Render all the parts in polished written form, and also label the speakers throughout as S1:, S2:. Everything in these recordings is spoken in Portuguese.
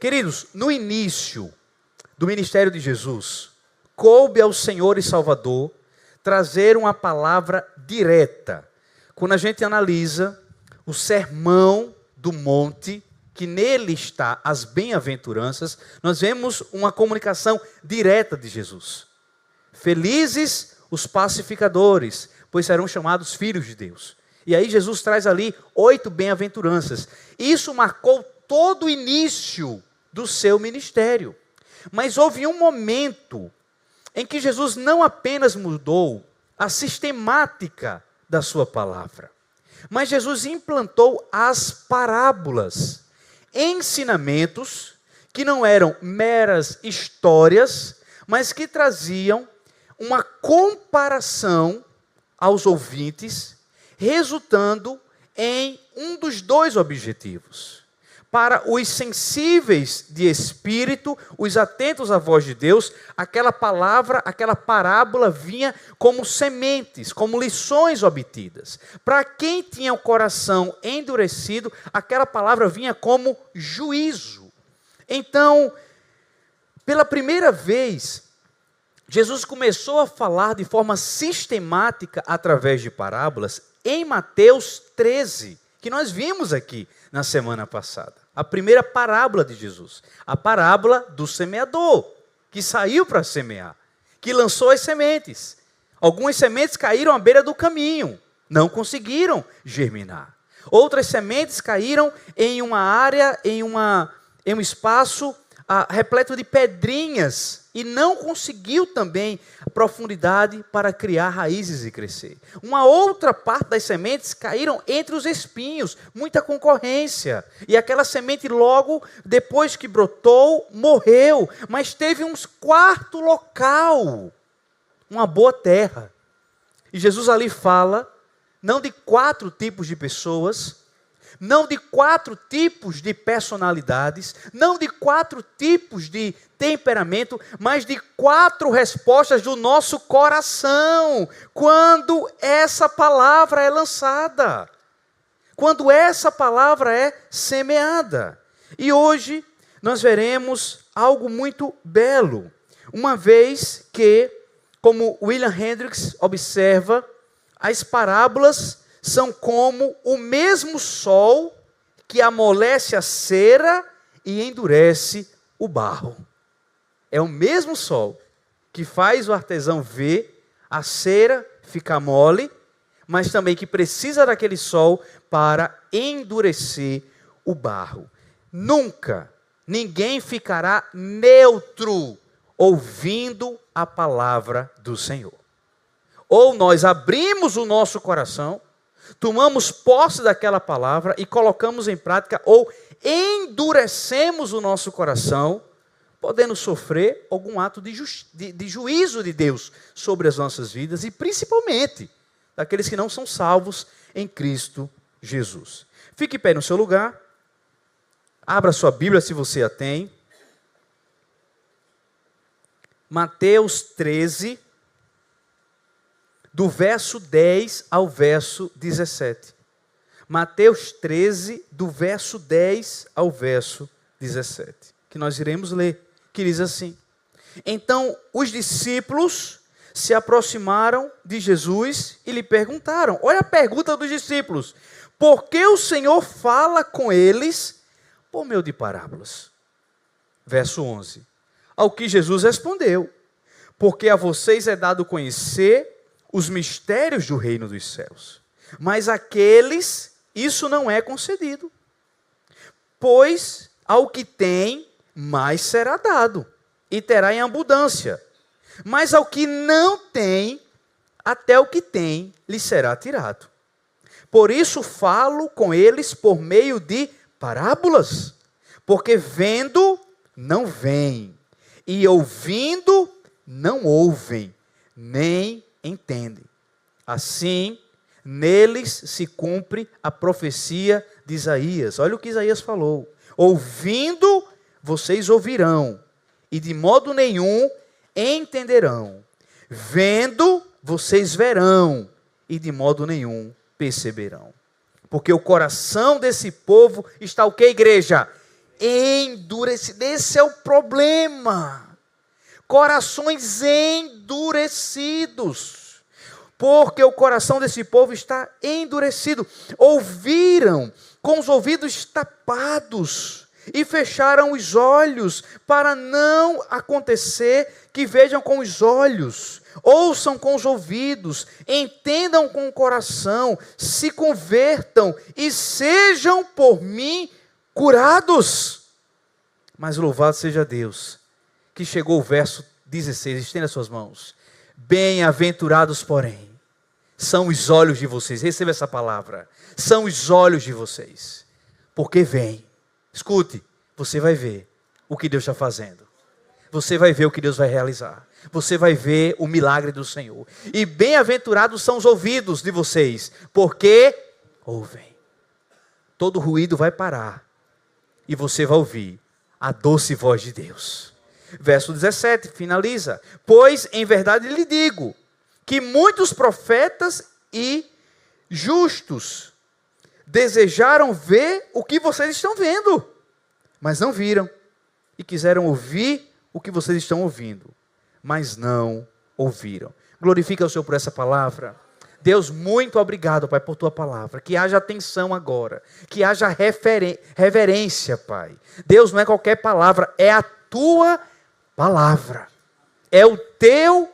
S1: Queridos, no início do ministério de Jesus, coube ao Senhor e Salvador trazer uma palavra direta. Quando a gente analisa o sermão do monte, que nele está as bem-aventuranças, nós vemos uma comunicação direta de Jesus. Felizes os pacificadores, pois serão chamados filhos de Deus. E aí Jesus traz ali 8 bem-aventuranças. Isso marcou todo o início do seu ministério. Mas houve um momento em que Jesus não apenas mudou a sistemática da sua palavra, mas Jesus implantou as parábolas, ensinamentos que não eram meras histórias, mas que traziam uma comparação aos ouvintes, resultando em um dos 2 objetivos. Para os sensíveis de espírito, os atentos à voz de Deus, aquela palavra, aquela parábola vinha como sementes, como lições obtidas. Para quem tinha o coração endurecido, aquela palavra vinha como juízo. Então, pela primeira vez, Jesus começou a falar de forma sistemática através de parábolas em Mateus 13, que nós vimos aqui na semana passada. A primeira parábola de Jesus, a parábola do semeador, que saiu para semear, que lançou as sementes. Algumas sementes caíram à beira do caminho, não conseguiram germinar. Outras sementes caíram em uma área, em um espaço repleto de pedrinhas, e não conseguiu também profundidade para criar raízes e crescer. Uma outra parte das sementes caíram entre os espinhos, muita concorrência. E aquela semente logo, depois que brotou, morreu. Mas teve um 4º local, uma boa terra. E Jesus ali fala, não de 4 tipos de pessoas, não de 4 tipos de personalidades, não de 4 tipos de temperamento, mas de 4 respostas do nosso coração, quando essa palavra é lançada, quando essa palavra é semeada. E hoje nós veremos algo muito belo, uma vez que, como William Hendricks observa, as parábolas são como o mesmo sol que amolece a cera e endurece o barro. É o mesmo sol que faz o artesão ver a cera ficar mole, mas também que precisa daquele sol para endurecer o barro. Nunca ninguém ficará neutro ouvindo a palavra do Senhor. Ou nós abrimos o nosso coração, tomamos posse daquela palavra e colocamos em prática, ou endurecemos o nosso coração, podendo sofrer algum ato de juízo de Deus sobre as nossas vidas, e principalmente daqueles que não são salvos em Cristo Jesus. Fique em pé no seu lugar, abra sua Bíblia se você a tem. Mateus 13, do verso 10 ao verso 17. Mateus 13, do verso 10 ao verso 17. Que nós iremos ler, que diz assim: Então os discípulos se aproximaram de Jesus e lhe perguntaram, olha a pergunta dos discípulos, por que o Senhor fala com eles por meio de parábolas? Verso 11. Ao que Jesus respondeu, porque a vocês é dado conhecer os mistérios do reino dos céus, mas àqueles isso não é concedido. Pois ao que tem, mais será dado, e terá em abundância. Mas ao que não tem, até o que tem lhe será tirado. Por isso falo com eles por meio de parábolas, porque vendo, não veem, e ouvindo, não ouvem, nem entendem. Assim, neles se cumpre a profecia de Isaías. Olha o que Isaías falou. Ouvindo, vocês ouvirão, e de modo nenhum entenderão. Vendo, vocês verão, e de modo nenhum perceberão. Porque o coração desse povo está o que, igreja? endurecidos. Esse é o problema. Corações endurecidos. Porque o coração desse povo está endurecido. Ouviram com os ouvidos tapados e fecharam os olhos, para não acontecer que vejam com os olhos, ouçam com os ouvidos, entendam com o coração, se convertam e sejam por mim curados. Mas louvado seja Deus, que chegou o verso 16, estenda suas mãos. Bem-aventurados, porém, são os olhos de vocês, receba essa palavra, são os olhos de vocês, porque vem. Escute, você vai ver o que Deus está fazendo. Você vai ver o que Deus vai realizar. Você vai ver o milagre do Senhor. E bem-aventurados são os ouvidos de vocês, porque ouvem. Todo ruído vai parar. E você vai ouvir a doce voz de Deus. Verso 17, finaliza. Pois em verdade lhe digo, que muitos profetas e justos desejaram ver o que vocês estão vendo, mas não viram, e quiseram ouvir o que vocês estão ouvindo, mas não ouviram. Glorifica o Senhor por essa palavra. Deus, muito obrigado, Pai, por tua palavra. Que haja atenção agora, que haja reverência, Pai. Deus, não é qualquer palavra, é a tua palavra, é o teu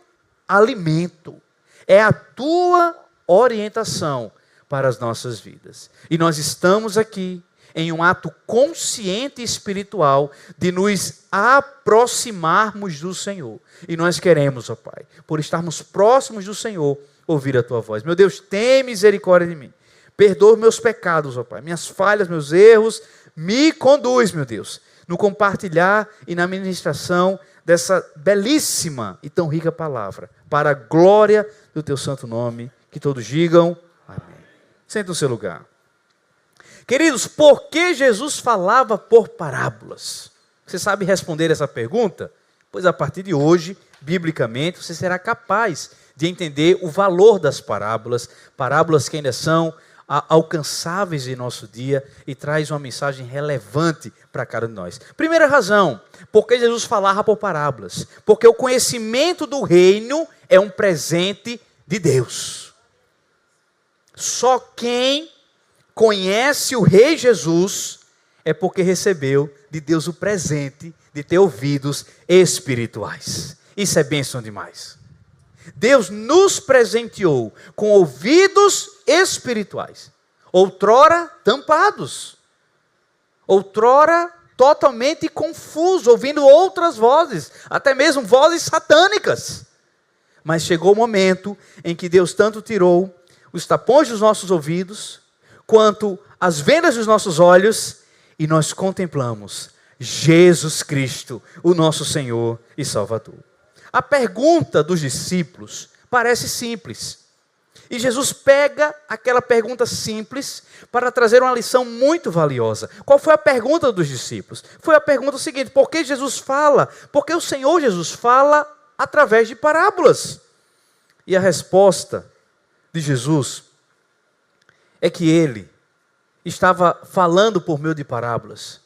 S1: alimento, é a tua orientação para as nossas vidas. E nós estamos aqui em um ato consciente e espiritual de nos aproximarmos do Senhor. E nós queremos, ó Pai, por estarmos próximos do Senhor, ouvir a tua voz. Meu Deus, tem misericórdia de mim. Perdoa os meus pecados, ó Pai, minhas falhas, meus erros. Me conduz, meu Deus, no compartilhar e na ministração dessa belíssima e tão rica palavra, para a glória do teu santo nome. Que todos digam amém. Senta no seu lugar. Queridos, por que Jesus falava por parábolas? Você sabe responder essa pergunta? Pois a partir de hoje, biblicamente, você será capaz de entender o valor das parábolas, parábolas que ainda são alcançáveis em nosso dia e traz uma mensagem relevante para cada um de nós. Primeira razão, por que Jesus falava por parábolas? Porque o conhecimento do reino é um presente de Deus. Só quem conhece o Rei Jesus é porque recebeu de Deus o presente de ter ouvidos espirituais. Isso é bênção demais. Deus nos presenteou com ouvidos espirituais, outrora tampados, outrora totalmente confusos, ouvindo outras vozes, até mesmo vozes satânicas. Mas chegou o momento em que Deus tanto tirou os tapões dos nossos ouvidos, quanto as vendas dos nossos olhos, e nós contemplamos Jesus Cristo, o nosso Senhor e Salvador. A pergunta dos discípulos parece simples. E Jesus pega aquela pergunta simples para trazer uma lição muito valiosa. Qual foi a pergunta dos discípulos? Foi a pergunta seguinte: por que Jesus fala? Porque o Senhor Jesus fala através de parábolas. E a resposta de Jesus é que ele estava falando por meio de parábolas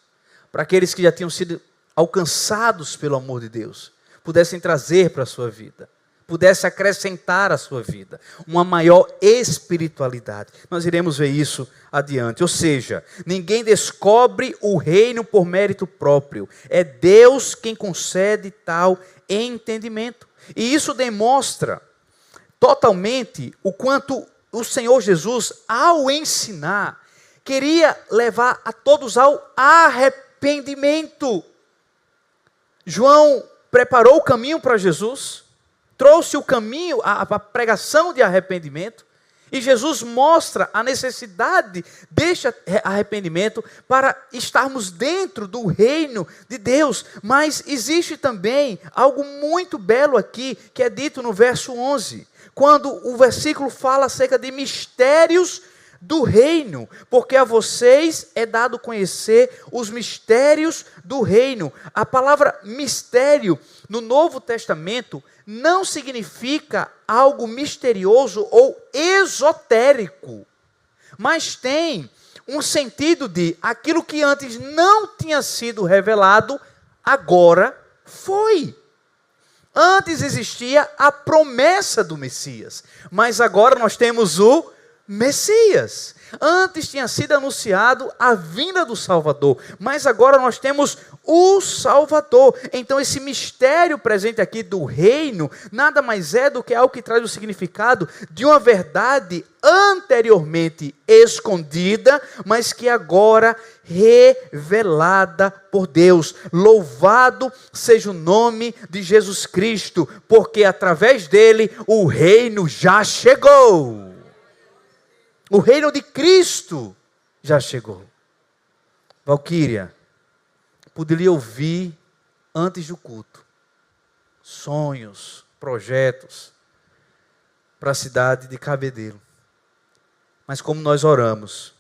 S1: para aqueles que já tinham sido alcançados pelo amor de Deus, pudessem trazer para a sua vida, pudesse acrescentar à sua vida uma maior espiritualidade. Nós iremos ver isso adiante. Ou seja, ninguém descobre o reino por mérito próprio. É Deus quem concede tal entendimento. E isso demonstra totalmente o quanto o Senhor Jesus, ao ensinar, queria levar a todos ao arrependimento. João preparou o caminho para Jesus, trouxe o caminho, a pregação de arrependimento, e Jesus mostra a necessidade deste arrependimento para estarmos dentro do reino de Deus. Mas existe também algo muito belo aqui, que é dito no verso 11, quando o versículo fala acerca de mistérios do reino, porque a vocês é dado conhecer os mistérios do reino. A palavra mistério no Novo Testamento não significa algo misterioso ou esotérico, mas tem um sentido de aquilo que antes não tinha sido revelado, agora foi. Antes existia a promessa do Messias, mas agora nós temos o Messias. Antes tinha sido anunciado a vinda do Salvador, mas agora nós temos o Salvador. Então esse mistério presente aqui do reino, nada mais é do que algo que traz o significado de uma verdade anteriormente escondida, mas que agora revelada por Deus. Louvado seja o nome de Jesus Cristo, porque através dele o reino já chegou. O reino de Cristo já chegou. Valquíria, poderia ouvir antes do culto sonhos, projetos para a cidade de Cabedelo. Mas como nós oramos,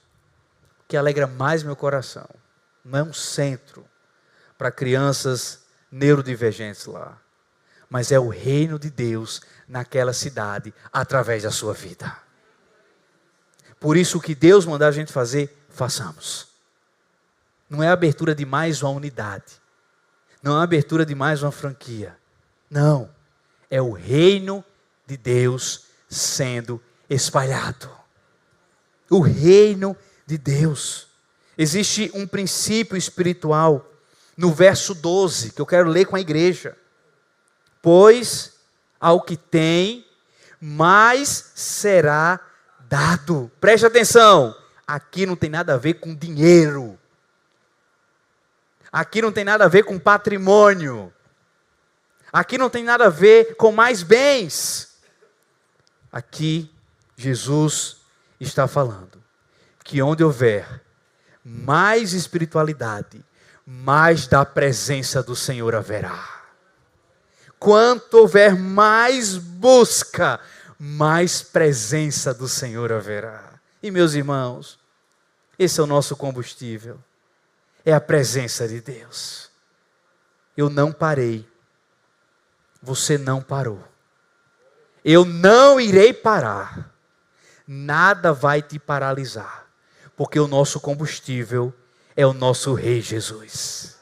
S1: o que alegra mais meu coração não é um centro para crianças neurodivergentes lá, mas é o reino de Deus naquela cidade através da sua vida. Por isso, o que Deus mandar a gente fazer, façamos. Não é a abertura de mais uma unidade. Não é a abertura de mais uma franquia. Não. É o reino de Deus sendo espalhado. O reino de Deus. Existe um princípio espiritual no verso 12, que eu quero ler com a igreja. Pois ao que tem, mais será dado. Preste atenção, aqui não tem nada a ver com dinheiro. Aqui não tem nada a ver com patrimônio. Aqui não tem nada a ver com mais bens. Aqui Jesus está falando que onde houver mais espiritualidade, mais da presença do Senhor haverá. Quanto houver mais busca, mais presença do Senhor haverá. E meus irmãos, esse é o nosso combustível. É a presença de Deus. Eu não parei. Você não parou. Eu não irei parar. Nada vai te paralisar. Porque o nosso combustível é o nosso Rei Jesus.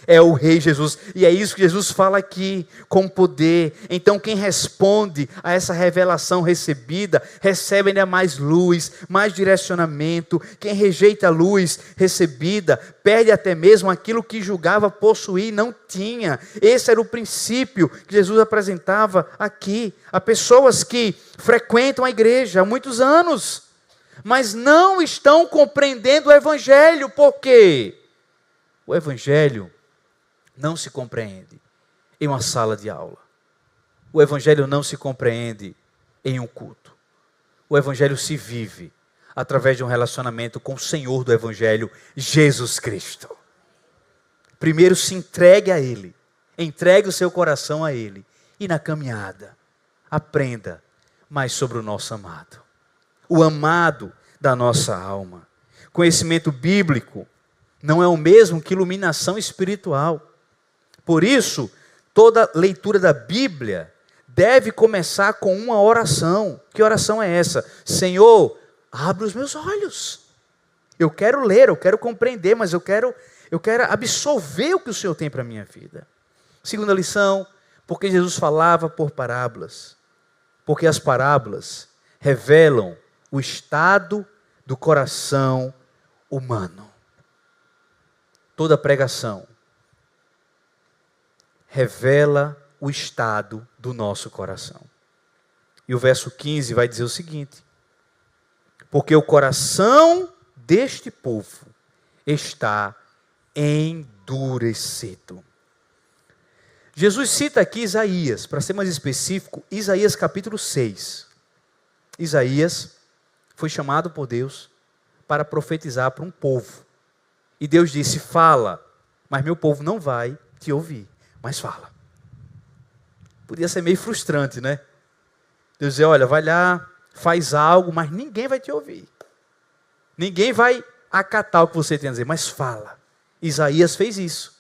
S1: É o Rei Jesus, e é isso que Jesus fala aqui, com poder. Então quem responde a essa revelação recebida, recebe ainda mais luz, mais direcionamento. Quem rejeita a luz recebida, perde até mesmo aquilo que julgava possuir, não tinha. Esse era o princípio que Jesus apresentava aqui, a pessoas que frequentam a igreja há muitos anos, mas não estão compreendendo o Evangelho. Por quê? O Evangelho não se compreende em uma sala de aula. O Evangelho não se compreende em um culto. O Evangelho se vive através de um relacionamento com o Senhor do Evangelho, Jesus Cristo. Primeiro se entregue a Ele. Entregue o seu coração a Ele. E na caminhada, aprenda mais sobre o nosso amado. O amado da nossa alma. Conhecimento bíblico não é o mesmo que iluminação espiritual. Por isso, toda leitura da Bíblia deve começar com uma oração. Que oração é essa? Senhor, abre os meus olhos. Eu quero ler, eu quero compreender, mas eu quero absorver o que o Senhor tem para a minha vida. Segunda lição, porque Jesus falava por parábolas. Porque as parábolas revelam o estado do coração humano. Toda pregação revela o estado do nosso coração. E o verso 15 vai dizer o seguinte: porque o coração deste povo está endurecido. Jesus cita aqui Isaías, para ser mais específico, Isaías capítulo 6. Isaías foi chamado por Deus para profetizar para um povo. E Deus disse: fala, mas meu povo não vai te ouvir. Mas fala. Podia ser meio frustrante, né? Deus dizer, olha, vai lá, faz algo, mas ninguém vai te ouvir. Ninguém vai acatar o que você tem a dizer, mas fala. Isaías fez isso.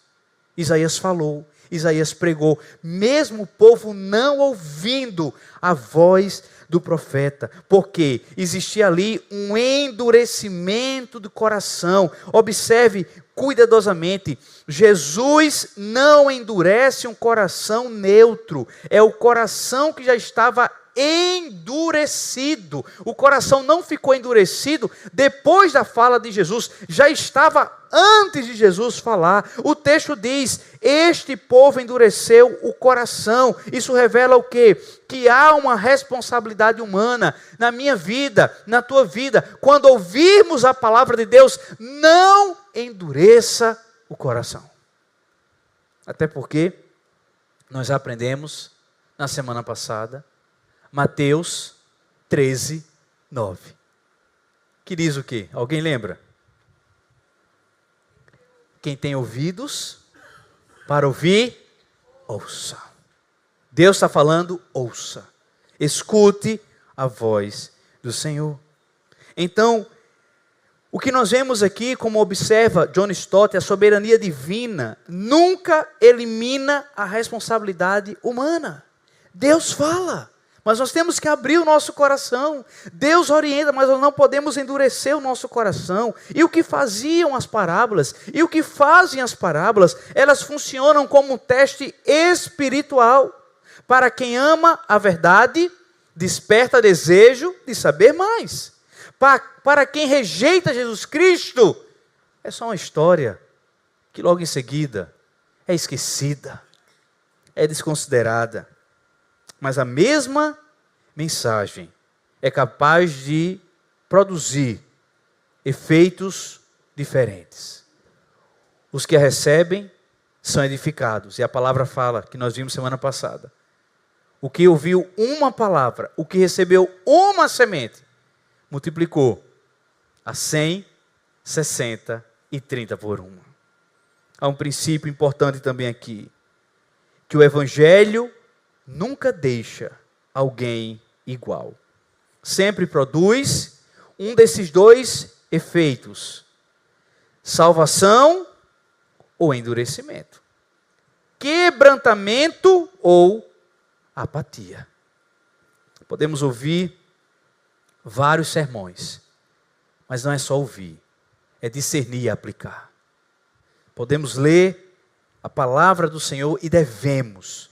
S1: Isaías falou. Isaías pregou, mesmo o povo não ouvindo a voz do profeta, porque existia ali um endurecimento do coração. Observe cuidadosamente, Jesus não endurece um coração neutro, é o coração que já estava endurecido. O coração não ficou endurecido depois da fala de Jesus, já estava antes de Jesus falar. O texto diz: este povo endureceu o coração. Isso revela o quê? Que há uma responsabilidade humana na minha vida, na tua vida. Quando ouvirmos a palavra de Deus, não endureça o coração. Até porque nós aprendemos na semana passada Mateus 13, 9. Que diz o quê? Alguém lembra? Quem tem ouvidos para ouvir, ouça. Deus está falando, ouça. Escute a voz do Senhor. Então, o que nós vemos aqui, como observa John Stott, a soberania divina nunca elimina a responsabilidade humana. Deus fala, mas nós temos que abrir o nosso coração. Deus orienta, mas nós não podemos endurecer o nosso coração. E o que faziam as parábolas, e o que fazem as parábolas, elas funcionam como um teste espiritual. Para quem ama a verdade, desperta desejo de saber mais. Para quem rejeita Jesus Cristo, é só uma história que logo em seguida é esquecida, é desconsiderada. Mas a mesma mensagem é capaz de produzir efeitos diferentes. Os que a recebem são edificados. E a palavra fala, que nós vimos semana passada, o que ouviu uma palavra, o que recebeu uma semente, multiplicou a 100, 60 e 30 por uma. Há um princípio importante também aqui, que o Evangelho nunca deixa alguém igual. Sempre produz um desses dois efeitos: salvação ou endurecimento, quebrantamento ou apatia. Podemos ouvir vários sermões, mas não é só ouvir, é discernir e aplicar. Podemos ler a palavra do Senhor e devemos,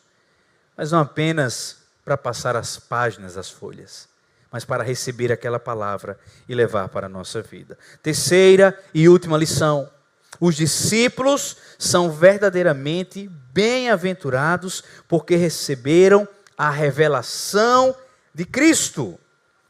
S1: mas não apenas para passar as páginas, as folhas, mas para receber aquela palavra e levar para a nossa vida. Terceira e última lição: os discípulos são verdadeiramente bem-aventurados porque receberam a revelação de Cristo.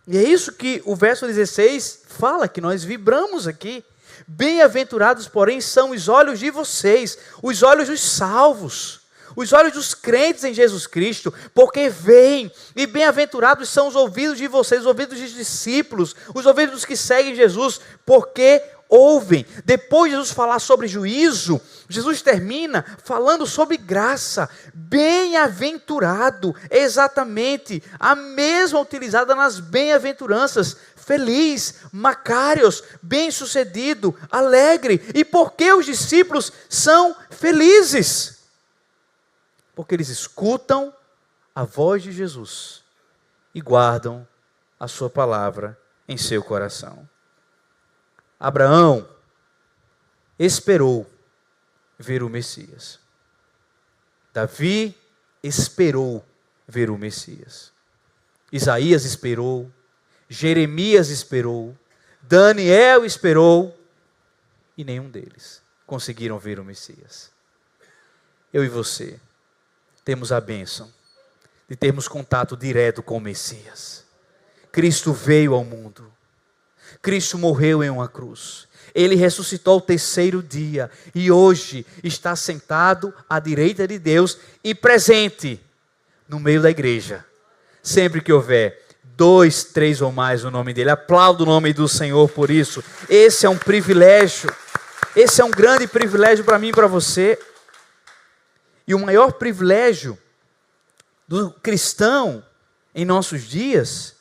S1: E é isso que o verso 16 fala, que nós vibramos aqui. Bem-aventurados, porém, são os olhos de vocês, os olhos dos salvos, os olhos dos crentes em Jesus Cristo, porque veem. E bem-aventurados são os ouvidos de vocês, os ouvidos dos discípulos, os ouvidos dos que seguem Jesus, porque ouvem. Depois de Jesus falar sobre juízo, Jesus termina falando sobre graça. Bem-aventurado é exatamente a mesma utilizada nas bem-aventuranças. Feliz, Macários, bem-sucedido, alegre. E por que os discípulos são felizes? Porque eles escutam a voz de Jesus e guardam a sua palavra em seu coração. Abraão esperou ver o Messias. Davi esperou ver o Messias. Isaías esperou. Jeremias esperou. Daniel esperou. E nenhum deles conseguiram ver o Messias. Eu e você temos a bênção de termos contato direto com o Messias. Cristo veio ao mundo. Cristo morreu em uma cruz. Ele ressuscitou ao terceiro dia e hoje está sentado à direita de Deus e presente no meio da igreja. Sempre que houver 2, 3 ou mais no nome dele, aplaudo o nome do Senhor por isso. Esse é um privilégio, esse é um grande privilégio para mim e para você. E o maior privilégio do cristão em nossos dias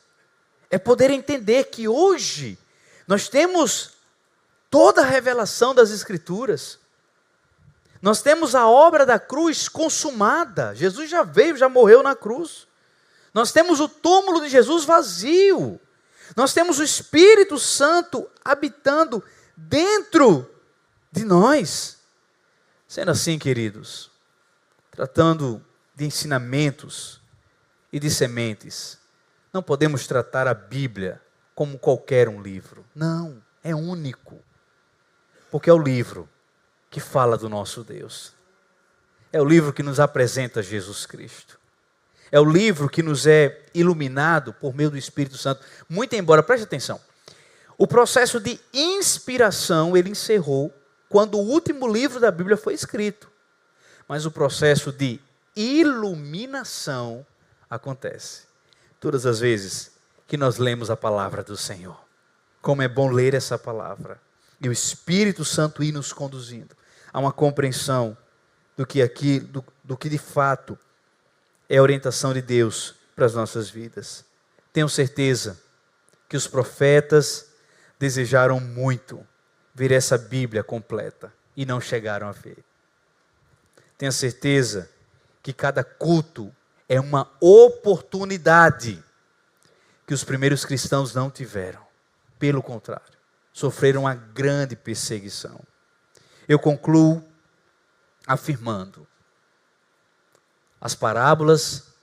S1: é poder entender que hoje nós temos toda a revelação das Escrituras. Nós temos a obra da cruz consumada. Jesus já veio, já morreu na cruz. Nós temos o túmulo de Jesus vazio. Nós temos o Espírito Santo habitando dentro de nós. Sendo assim, queridos, tratando de ensinamentos e de sementes, não podemos tratar a Bíblia como qualquer um livro. Não, é único. Porque é o livro que fala do nosso Deus. É o livro que nos apresenta Jesus Cristo. É o livro que nos é iluminado por meio do Espírito Santo. Muito embora, preste atenção, o processo de inspiração ele encerrou quando o último livro da Bíblia foi escrito. Mas o processo de iluminação acontece todas as vezes que nós lemos a palavra do Senhor. Como é bom ler essa palavra. E o Espírito Santo ir nos conduzindo a uma compreensão do que de fato é a orientação de Deus para as nossas vidas. Tenho certeza que os profetas desejaram muito ver essa Bíblia completa e não chegaram a ver. Tenho certeza que cada culto é uma oportunidade que os primeiros cristãos não tiveram. Pelo contrário, sofreram uma grande perseguição. Eu concluo afirmando: as parábolas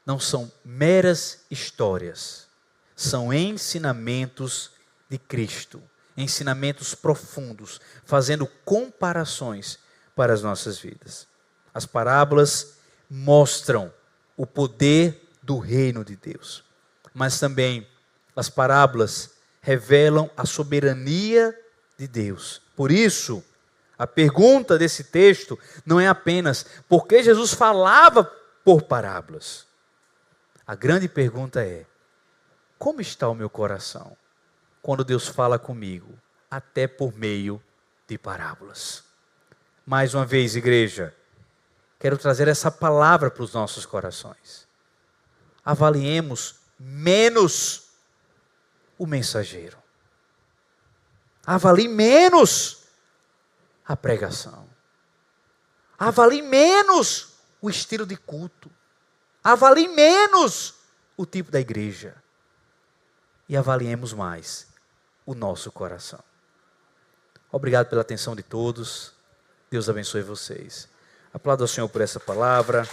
S1: não são meras histórias, são ensinamentos de Cristo, ensinamentos profundos, fazendo comparações para as nossas vidas. As parábolas mostram o poder do reino de Deus, mas também as parábolas revelam a soberania de Deus. Por isso, a pergunta desse texto não é apenas por que Jesus falava por parábolas. A grande pergunta é: como está o meu coração quando Deus fala comigo, até por meio de parábolas? Mais uma vez, igreja, quero trazer essa palavra para os nossos corações. Avaliemos menos o mensageiro. Avalie menos a pregação. Avalie menos o estilo de culto. Avalie menos o tipo da igreja. E avaliemos mais o nosso coração. Obrigado pela atenção de todos. Deus abençoe vocês. Aplauda ao Senhor por essa palavra.